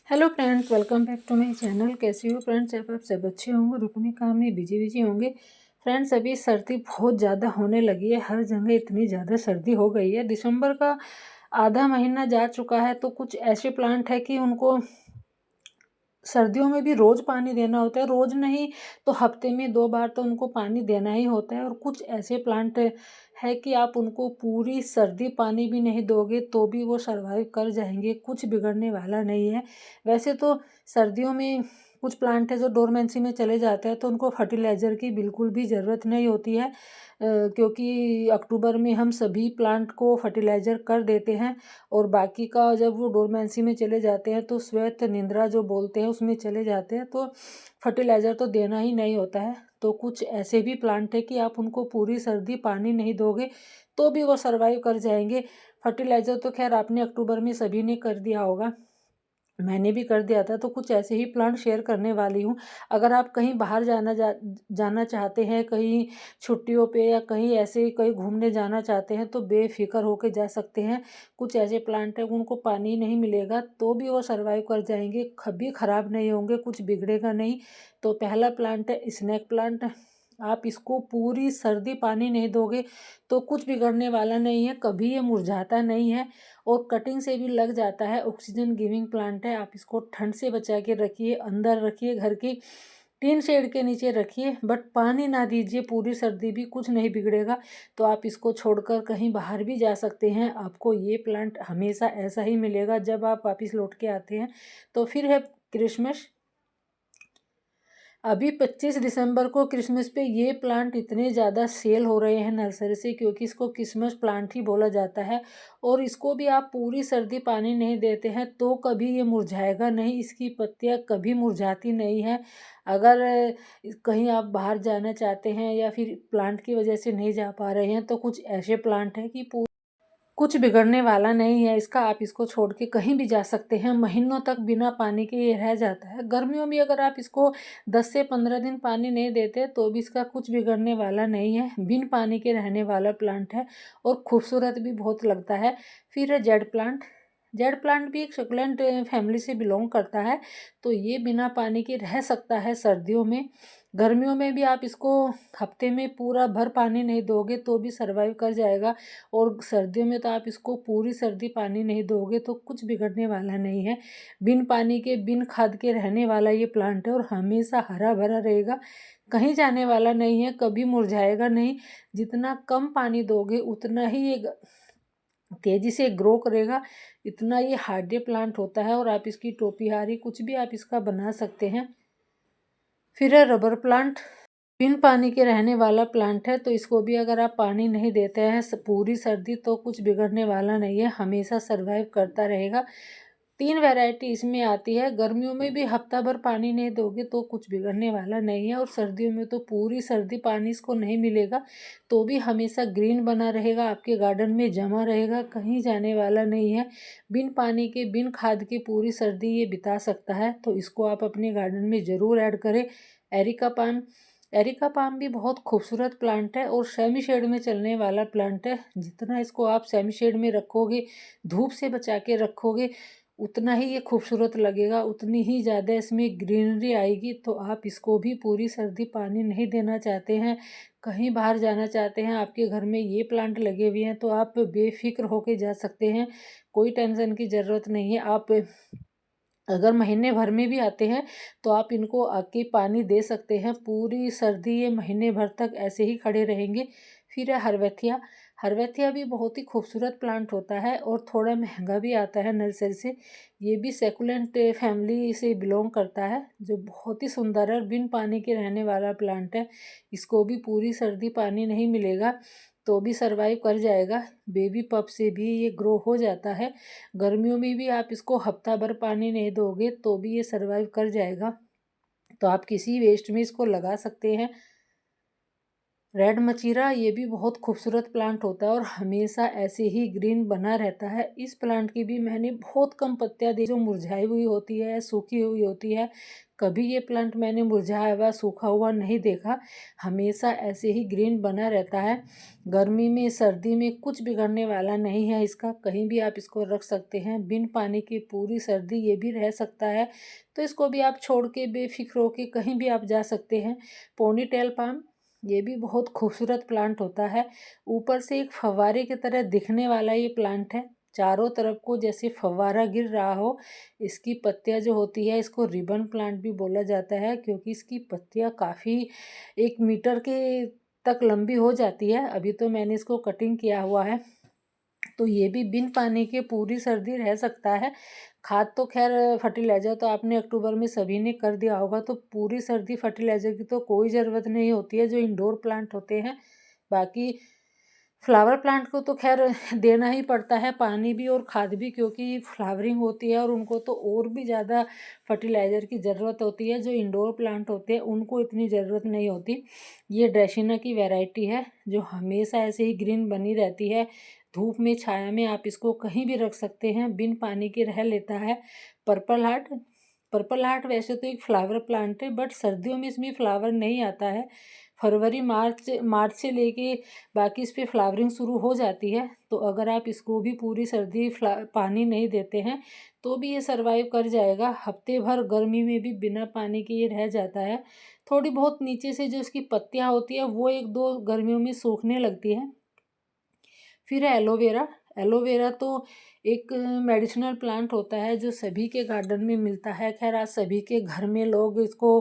Hello friends, welcome back to my channel. कैसे हो friends? आप सब अच्छे होंगे और अपने काम में बिजी होंगे। फ्रेंड्स, अभी सर्दी बहुत ज़्यादा होने लगी है, हर जगह इतनी ज़्यादा सर्दी हो गई है। दिसंबर का आधा महीना जा चुका है, तो कुछ ऐसे प्लांट है कि उनको सर्दियों में भी रोज़ पानी देना होता है। रोज़ नहीं तो हफ्ते में 2 बार तो उनको पानी देना ही होता है। और कुछ ऐसे प्लांट है कि आप उनको पूरी सर्दी पानी भी नहीं दोगे तो भी वो सर्वाइव कर जाएंगे, कुछ बिगड़ने वाला नहीं है। वैसे तो सर्दियों में कुछ प्लांट है जो डोरमेंसी में चले जाते हैं, तो उनको फर्टिलाइज़र की बिल्कुल भी ज़रूरत नहीं होती है, क्योंकि अक्टूबर में हम सभी प्लांट को फर्टिलाइज़र कर देते हैं। और बाकी का जब वो डोरमेंसी में चले जाते हैं तो श्वेत निद्रा जो बोलते हैं उसमें चले जाते हैं, तो फर्टिलाइज़र तो देना ही नहीं होता है। तो कुछ ऐसे भी प्लांट है कि आप उनको पूरी सर्दी पानी नहीं दोगे तो भी वो सर्वाइव कर जाएंगे। फर्टिलाइज़र तो खैर आपने अक्टूबर में सभी ने कर दिया होगा, मैंने भी कर दिया था। तो कुछ ऐसे ही प्लांट शेयर करने वाली हूँ। अगर आप कहीं बाहर जाना चाहते हैं, कहीं छुट्टियों पे या कहीं ऐसे ही कहीं घूमने जाना चाहते हैं, तो बेफिक्र होके जा सकते हैं। कुछ ऐसे प्लांट हैं उनको पानी नहीं मिलेगा तो भी वो सर्वाइव कर जाएंगे, कभी ख़राब नहीं होंगे, कुछ बिगड़ेगा नहीं। तो पहला प्लांट है स्नेक प्लांट। आप इसको पूरी सर्दी पानी नहीं दोगे तो कुछ बिगड़ने वाला नहीं है, कभी ये मुरझाता नहीं है और कटिंग से भी लग जाता है। ऑक्सीजन गिविंग प्लांट है। आप इसको ठंड से बचा के रखिए, अंदर रखिए, घर की टीन शेड के नीचे रखिए, बट पानी ना दीजिए पूरी सर्दी भी, कुछ नहीं बिगड़ेगा। तो आप इसको छोड़कर कहीं बाहर भी जा सकते हैं, आपको ये प्लांट हमेशा ऐसा ही मिलेगा जब आप वापस लौट के आते हैं। तो फिर है क्रिसमस। अभी 25 दिसंबर को क्रिसमस पे ये प्लांट इतने ज़्यादा सेल हो रहे हैं नर्सरी से, क्योंकि इसको क्रिसमस प्लांट ही बोला जाता है। और इसको भी आप पूरी सर्दी पानी नहीं देते हैं तो कभी ये मुरझाएगा नहीं, इसकी पत्तियां कभी मुरझाती नहीं है। अगर कहीं आप बाहर जाना चाहते हैं या फिर प्लांट की वजह से नहीं जा पा रहे हैं, तो कुछ ऐसे प्लांट हैं कि कुछ बिगड़ने वाला नहीं है इसका। आप इसको छोड़ के कहीं भी जा सकते हैं, महीनों तक बिना पानी के ये रह जाता है। गर्मियों में अगर आप इसको 10 से 15 दिन पानी नहीं देते तो भी इसका कुछ बिगड़ने वाला नहीं है, बिन पानी के रहने वाला प्लांट है और खूबसूरत भी बहुत लगता है। फिर है जेड प्लांट। जेड प्लांट भी एक सक्लेंट फैमिली से बिलोंग करता है, तो ये बिना पानी के रह सकता है सर्दियों में। गर्मियों में भी आप इसको हफ्ते में पूरा भर पानी नहीं दोगे तो भी सर्वाइव कर जाएगा। और सर्दियों में तो आप इसको पूरी सर्दी पानी नहीं दोगे तो कुछ बिगड़ने वाला नहीं है। बिन पानी के बिन खाद के रहने वाला ये प्लांट है और हमेशा हरा भरा रहेगा, कहीं जाने वाला नहीं है, कभी मुरझाएगा नहीं। जितना कम पानी दोगे उतना ही ये तेजी से ग्रो करेगा। इतना ये हार्डी प्लांट होता है और आप इसकी टोपीहारी कुछ भी आप इसका बना सकते हैं। फिर है रबर प्लांट। बिन पानी के रहने वाला प्लांट है, तो इसको भी अगर आप पानी नहीं देते हैं पूरी सर्दी तो कुछ बिगड़ने वाला नहीं है, हमेशा सरवाइव करता रहेगा। 3 वैरायटी इसमें आती है। गर्मियों में भी हफ्ता भर पानी नहीं दोगे तो कुछ बिगड़ने वाला नहीं है, और सर्दियों में तो पूरी सर्दी पानी इसको नहीं मिलेगा तो भी हमेशा ग्रीन बना रहेगा, आपके गार्डन में जमा रहेगा, कहीं जाने वाला नहीं है। बिन पानी के बिन खाद के पूरी सर्दी ये बिता सकता है, तो इसको आप अपने गार्डन में ज़रूर ऐड करें। Areca palm. एरिका पाम भी बहुत खूबसूरत प्लांट है और सेमी शेड में चलने वाला प्लांट है। जितना इसको आप सेमी शेड में रखोगे, धूप से बचा के रखोगे, उतना ही ये खूबसूरत लगेगा, उतनी ही ज़्यादा इसमें ग्रीनरी आएगी। तो आप इसको भी पूरी सर्दी पानी नहीं देना चाहते हैं, कहीं बाहर जाना चाहते हैं, आपके घर में ये प्लांट लगे हुए हैं, तो आप बेफिक्र होके जा सकते हैं, कोई टेंशन की ज़रूरत नहीं है। आप अगर महीने भर में भी आते हैं तो आप इनको आके पानी दे सकते हैं, पूरी सर्दी ये महीने भर तक ऐसे ही खड़े रहेंगे। फिर है हरवेथिया। हरवेथिया भी बहुत ही खूबसूरत प्लांट होता है और थोड़ा महंगा भी आता है नर्सरी से। ये भी सेकुलेंट फैमिली से बिलोंग करता है, जो बहुत ही सुंदर है, बिन पानी के रहने वाला प्लांट है। इसको भी पूरी सर्दी पानी नहीं मिलेगा तो भी सरवाइव कर जाएगा, बेबी पप से भी ये ग्रो हो जाता है। गर्मियों में भी आप इसको हफ्ता भर पानी नहीं दोगे तो भी ये सरवाइव कर जाएगा। तो आप किसी वेस्ट में इसको लगा सकते हैं। रेड मचीरा ये भी बहुत खूबसूरत प्लांट होता है और हमेशा ऐसे ही ग्रीन बना रहता है। इस प्लांट की भी मैंने बहुत कम पत्तियां दी जो मुरझाई हुई होती है, सूखी हुई होती है। कभी ये प्लांट मैंने मुरझाया हुआ सूखा हुआ नहीं देखा, हमेशा ऐसे ही ग्रीन बना रहता है। गर्मी में सर्दी में कुछ बिगड़ने वाला नहीं है इसका, कहीं भी आप इसको रख सकते हैं। बिन पानी की पूरी सर्दी ये भी रह सकता है, तो इसको भी आप छोड़ के बेफिक्र होके कहीं भी आप जा सकते हैं। पोनी टेल पाम ये भी बहुत खूबसूरत प्लांट होता है। ऊपर से एक फव्वारे की तरह दिखने वाला ये प्लांट है, चारों तरफ को जैसे फव्वारा गिर रहा हो। इसकी पत्तियां जो होती है, इसको रिबन प्लांट भी बोला जाता है, क्योंकि इसकी पत्तियां काफ़ी 1 मीटर के तक लंबी हो जाती है। अभी तो मैंने इसको कटिंग किया हुआ है। तो ये भी बिन पानी के पूरी सर्दी रह सकता है। खाद तो खैर फर्टिलाइज़र तो आपने अक्टूबर में सभी ने कर दिया होगा, तो पूरी सर्दी फर्टिलाइज़र की तो कोई ज़रूरत नहीं होती है जो इंडोर प्लांट होते हैं। बाकी फ्लावर प्लांट को तो खैर देना ही पड़ता है पानी भी और खाद भी, क्योंकि फ्लावरिंग होती है और उनको तो और भी ज़्यादा फर्टिलाइज़र की ज़रूरत होती है। जो इंडोर प्लांट होते हैं उनको इतनी ज़रूरत नहीं होती। ये ड्रेसिना की वैरायटी है जो हमेशा ऐसे ही ग्रीन बनी रहती है। धूप में छाया में आप इसको कहीं भी रख सकते हैं, बिन पानी के रह लेता है। पर्पल हार्ट, पर्पल हार्ट वैसे तो एक फ्लावर प्लांट है, बट सर्दियों में इसमें फ्लावर नहीं आता है। फरवरी मार्च मार्च से लेके बाकी इस पर फ्लावरिंग शुरू हो जाती है। तो अगर आप इसको भी पूरी सर्दी पानी नहीं देते हैं तो भी ये सरवाइव कर जाएगा। हफ्ते भर गर्मी में भी बिना पानी के ये रह जाता है। थोड़ी बहुत नीचे से जो इसकी पत्तियां होती है वो 1-2 गर्मियों में सूखने लगती है। फिर है एलोवेरा। एलोवेरा तो एक मेडिसिनल प्लांट होता है जो सभी के गार्डन में मिलता है। खैर आज सभी के घर में लोग इसको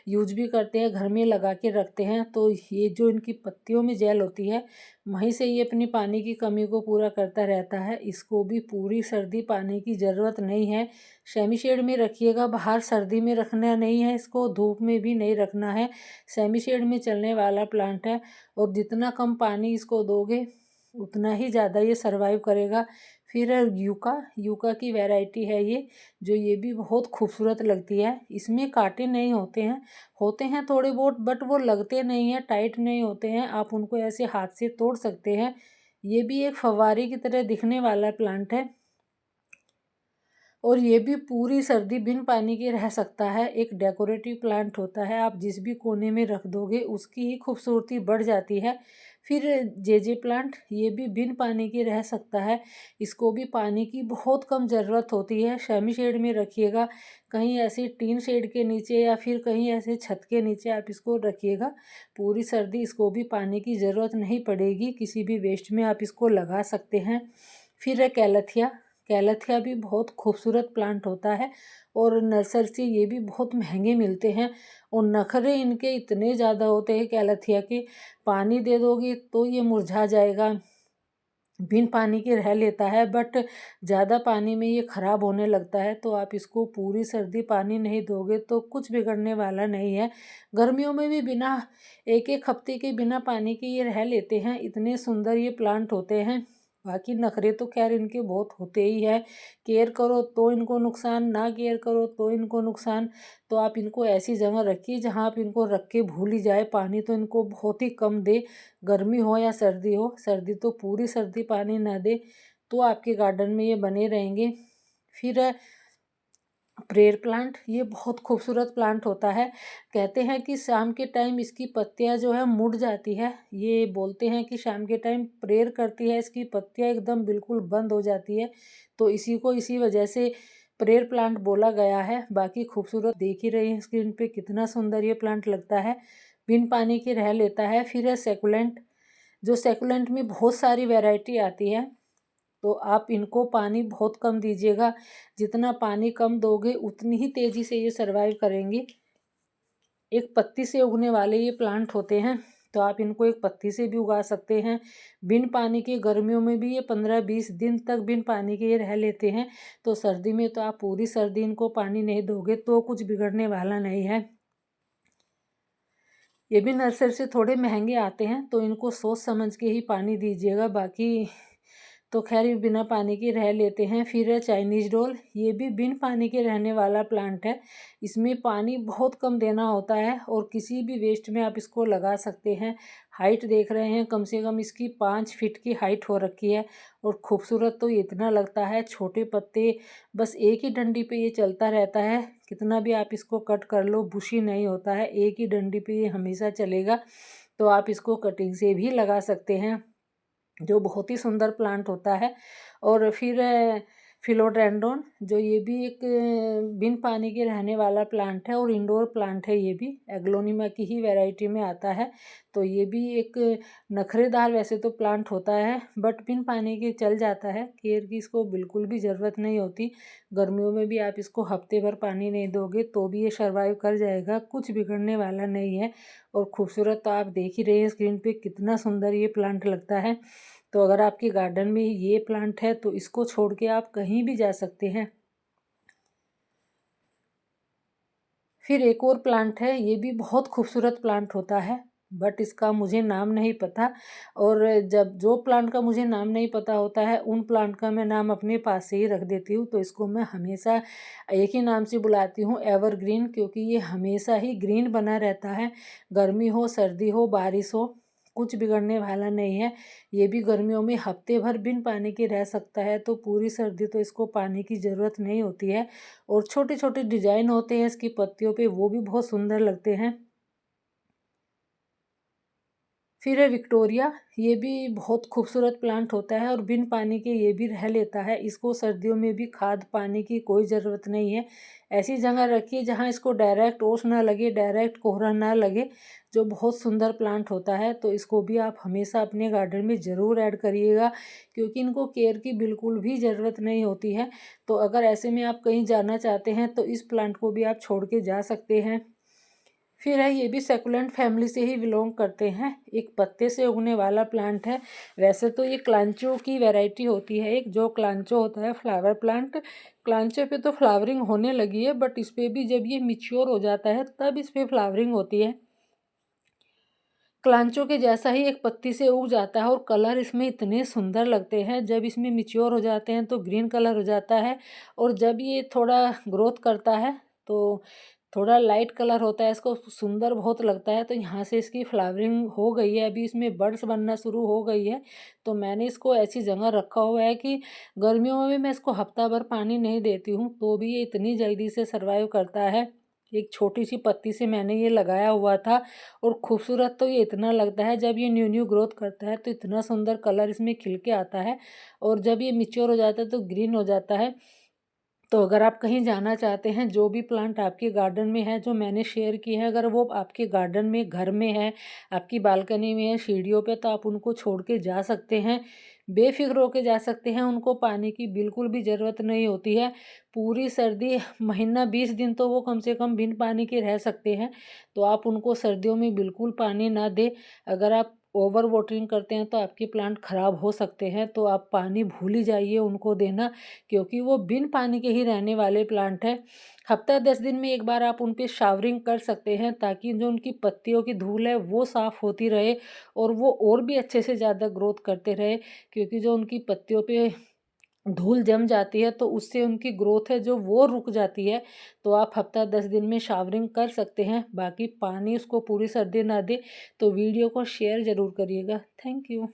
यूज भी करते हैं, घर में लगा के रखते हैं। तो ये जो इनकी पत्तियों में जेल होती है, वहीं से ये अपनी पानी की कमी को पूरा करता रहता है। इसको भी पूरी सर्दी पानी की ज़रूरत नहीं है। सेमी शेड में रखिएगा, बाहर सर्दी में रखना नहीं है, इसको धूप में भी नहीं रखना है। सेमी शेड में चलने वाला प्लांट है और जितना कम पानी इसको दोगे उतना ही ज़्यादा ये सरवाइव करेगा। फिर है यूका। यूका की वैरायटी है ये, जो ये भी बहुत खूबसूरत लगती है। इसमें कांटे नहीं होते हैं, होते हैं थोड़े बहुत, बट वो लगते नहीं हैं, टाइट नहीं होते हैं, आप उनको ऐसे हाथ से तोड़ सकते हैं। ये भी एक फव्वारे की तरह दिखने वाला प्लांट है और ये भी पूरी सर्दी बिन पानी के रह सकता है। एक डेकोरेटिव प्लांट होता है, आप जिस भी कोने में रख दोगे उसकी ही खूबसूरती बढ़ जाती है। फिर जे प्लांट, ये भी बिन पानी के रह सकता है। इसको भी पानी की बहुत कम ज़रूरत होती है। सेमी शेड में रखिएगा, कहीं ऐसे टीन शेड के नीचे या फिर कहीं ऐसे छत के नीचे आप इसको रखिएगा। पूरी सर्दी इसको भी पानी की ज़रूरत नहीं पड़ेगी, किसी भी वेस्ट में आप इसको लगा सकते हैं। फिर है कैलथिया। कैलथिया भी बहुत खूबसूरत प्लांट होता है और नर्सरी से ये भी बहुत महंगे मिलते हैं और नखरे इनके इतने ज़्यादा होते हैं कैलथिया के। पानी दे दोगे तो ये मुरझा जाएगा, बिन पानी के रह लेता है, बट ज़्यादा पानी में ये ख़राब होने लगता है। तो आप इसको पूरी सर्दी पानी नहीं दोगे तो कुछ बिगड़ने वाला नहीं है। गर्मियों में भी बिना 1-1 हफ्ते के बिना पानी के ये रह लेते हैं, इतने सुंदर ये प्लांट होते हैं। बाकी नखरे तो खैर इनके बहुत होते ही है, केयर करो तो इनको नुकसान, ना केयर करो तो इनको नुकसान। तो आप इनको ऐसी जगह रखिए जहाँ आप इनको रख के भूल ही जाए। पानी तो इनको बहुत ही कम दे, गर्मी हो या सर्दी हो। सर्दी तो पूरी सर्दी पानी ना दे तो आपके गार्डन में ये बने रहेंगे। फिर है प्रेयर प्लांट। ये बहुत खूबसूरत प्लांट होता है। कहते हैं कि शाम के टाइम इसकी पत्तियां जो है मुड़ जाती है। ये बोलते हैं कि शाम के टाइम प्रेयर करती है इसकी पत्तियां एकदम बिल्कुल बंद हो जाती है, तो इसी को इसी वजह से प्रेयर प्लांट बोला गया है। बाकी खूबसूरत देख ही रही है स्क्रीन पे कितना सुंदर ये प्लांट लगता है, बिन पानी के रह लेता है। फिर है सेकुलेंट। जो सेकुलेंट में बहुत सारी वैरायटी आती है, तो आप इनको पानी बहुत कम दीजिएगा। जितना पानी कम दोगे उतनी ही तेज़ी से ये सर्वाइव करेंगे। एक पत्ती से उगने वाले ये प्लांट होते हैं, तो आप इनको एक पत्ती से भी उगा सकते हैं। बिन पानी के गर्मियों में भी ये 15-20 दिन तक बिन पानी के ये रह लेते हैं। तो सर्दी में तो आप पूरी सर्दी इनको पानी नहीं दोगे तो कुछ बिगड़ने वाला नहीं है। ये भी नर्सरी से थोड़े महंगे आते हैं, तो इनको सोच समझ के ही पानी दीजिएगा। बाकी तो खैर ये बिना पानी के रह लेते हैं। फिर है चाइनीज़ डोल, ये भी बिन पानी के रहने वाला प्लांट है। इसमें पानी बहुत कम देना होता है और किसी भी वेस्ट में आप इसको लगा सकते हैं। हाइट देख रहे हैं, कम से कम इसकी 5 फीट की हाइट हो रखी है और खूबसूरत तो इतना लगता है। छोटे पत्ते, बस एक ही डंडी पे ये चलता रहता है, कितना भी आप इसको कट कर लो बुशी नहीं होता है, एक ही डंडी पे ये हमेशा चलेगा। तो आप इसको कटिंग से भी लगा सकते हैं, जो बहुत ही सुंदर प्लांट होता है। और फिर फिलोडेंड्रोन, जो ये भी एक बिन पानी के रहने वाला प्लांट है और इंडोर प्लांट है। ये भी एग्लोनिमा की ही वैरायटी में आता है। तो ये भी एक नखरेदार वैसे तो प्लांट होता है, बट बिन पानी के चल जाता है, केयर की इसको बिल्कुल भी ज़रूरत नहीं होती। गर्मियों में भी आप इसको हफ्ते भर पानी नहीं दोगे तो भी ये सर्वाइव कर जाएगा, कुछ बिगड़ने वाला नहीं है। और खूबसूरत तो आप देख ही रहे हैं स्क्रीन पे कितना सुंदर ये प्लांट लगता है। तो अगर आपके गार्डन में ये प्लांट है तो इसको छोड़ के आप कहीं भी जा सकते हैं। फिर एक और प्लांट है, ये भी बहुत खूबसूरत प्लांट होता है, बट इसका मुझे नाम नहीं पता। और जब जो प्लांट का मुझे नाम नहीं पता होता है उन प्लांट का मैं नाम अपने पास से ही रख देती हूँ। तो इसको मैं हमेशा एक ही नाम से बुलाती हूँ, एवरग्रीन, क्योंकि ये हमेशा ही ग्रीन बना रहता है। गर्मी हो, सर्दी हो, बारिश हो, कुछ बिगड़ने वाला नहीं है। ये भी गर्मियों में हफ्ते भर बिन पानी के रह सकता है, तो पूरी सर्दी तो इसको पानी की ज़रूरत नहीं होती है। और छोटे छोटे डिजाइन होते हैं इसकी पत्तियों पे, वो भी बहुत सुंदर लगते हैं। फिर है विक्टोरिया, ये भी बहुत खूबसूरत प्लांट होता है और बिन पानी के ये भी रह लेता है। इसको सर्दियों में भी खाद पानी की कोई ज़रूरत नहीं है। ऐसी जगह रखिए जहाँ इसको डायरेक्ट ओस ना लगे, डायरेक्ट कोहरा ना लगे, जो बहुत सुंदर प्लांट होता है। तो इसको भी आप हमेशा अपने गार्डन में ज़रूर ऐड करिएगा, क्योंकि इनको केयर की बिल्कुल भी ज़रूरत नहीं होती है। तो अगर ऐसे में आप कहीं जाना चाहते हैं तो इस प्लांट को भी आप छोड़ के जा सकते हैं। फिर है, ये भी सेकुलेंट फैमिली से ही बिलोंग करते हैं, एक पत्ते से उगने वाला प्लांट है। वैसे तो ये क्लांचो की वैरायटी होती है, एक जो क्लांचो होता है फ्लावर प्लांट। क्लांचो पे तो फ्लावरिंग होने लगी है, बट इस पे भी जब ये मिच्योर हो जाता है तब इस पे फ्लावरिंग होती है। क्लांचो के जैसा ही एक पत्ती से उग जाता है और कलर इसमें इतने सुंदर लगते हैं। जब इसमें मिच्योर हो जाते हैं तो ग्रीन कलर हो जाता है, और जब ये थोड़ा ग्रोथ करता है तो थोड़ा लाइट कलर होता है, इसको सुंदर बहुत लगता है। तो यहाँ से इसकी फ्लावरिंग हो गई है, अभी इसमें बड्स बनना शुरू हो गई है। तो मैंने इसको ऐसी जगह रखा हुआ है कि गर्मियों में भी मैं इसको हफ्ता भर पानी नहीं देती हूँ तो भी ये इतनी जल्दी से सर्वाइव करता है। एक छोटी सी पत्ती से मैंने ये लगाया हुआ था, और खूबसूरत तो ये इतना लगता है। जब ये न्यू न्यू ग्रोथ करता है तो इतना सुंदर कलर इसमें खिल के आता है, और जब ये मिच्योर हो जाता है तो ग्रीन हो जाता है। तो अगर आप कहीं जाना चाहते हैं, जो भी प्लांट आपके गार्डन में है जो मैंने शेयर की है, अगर वो आपके गार्डन में, घर में है, आपकी बालकनी में है, सीढ़ियों पे, तो आप उनको छोड़ के जा सकते हैं, बेफिक्र होके जा सकते हैं। उनको पानी की बिल्कुल भी ज़रूरत नहीं होती है। पूरी सर्दी, महीना 20 दिन तो वो कम से कम बिन पानी के रह सकते हैं। तो आप उनको सर्दियों में बिल्कुल पानी ना दें। अगर आप ओवर वाटरिंग करते हैं तो आपके प्लांट ख़राब हो सकते हैं, तो आप पानी भूल ही जाइए उनको देना, क्योंकि वो बिन पानी के ही रहने वाले प्लांट हैं। हफ्ता 10 दिन में एक बार आप उन पे शावरिंग कर सकते हैं, ताकि जो उनकी पत्तियों की धूल है वो साफ़ होती रहे और वो और भी अच्छे से ज़्यादा ग्रोथ करते रहे। क्योंकि जो उनकी पत्तियों पे धूल जम जाती है तो उससे उनकी ग्रोथ है जो वो रुक जाती है। तो आप हफ्ता 10 दिन में शावरिंग कर सकते हैं। बाकी पानी उसको पूरी सर्दी ना दे। तो वीडियो को शेयर ज़रूर करिएगा। Thank you.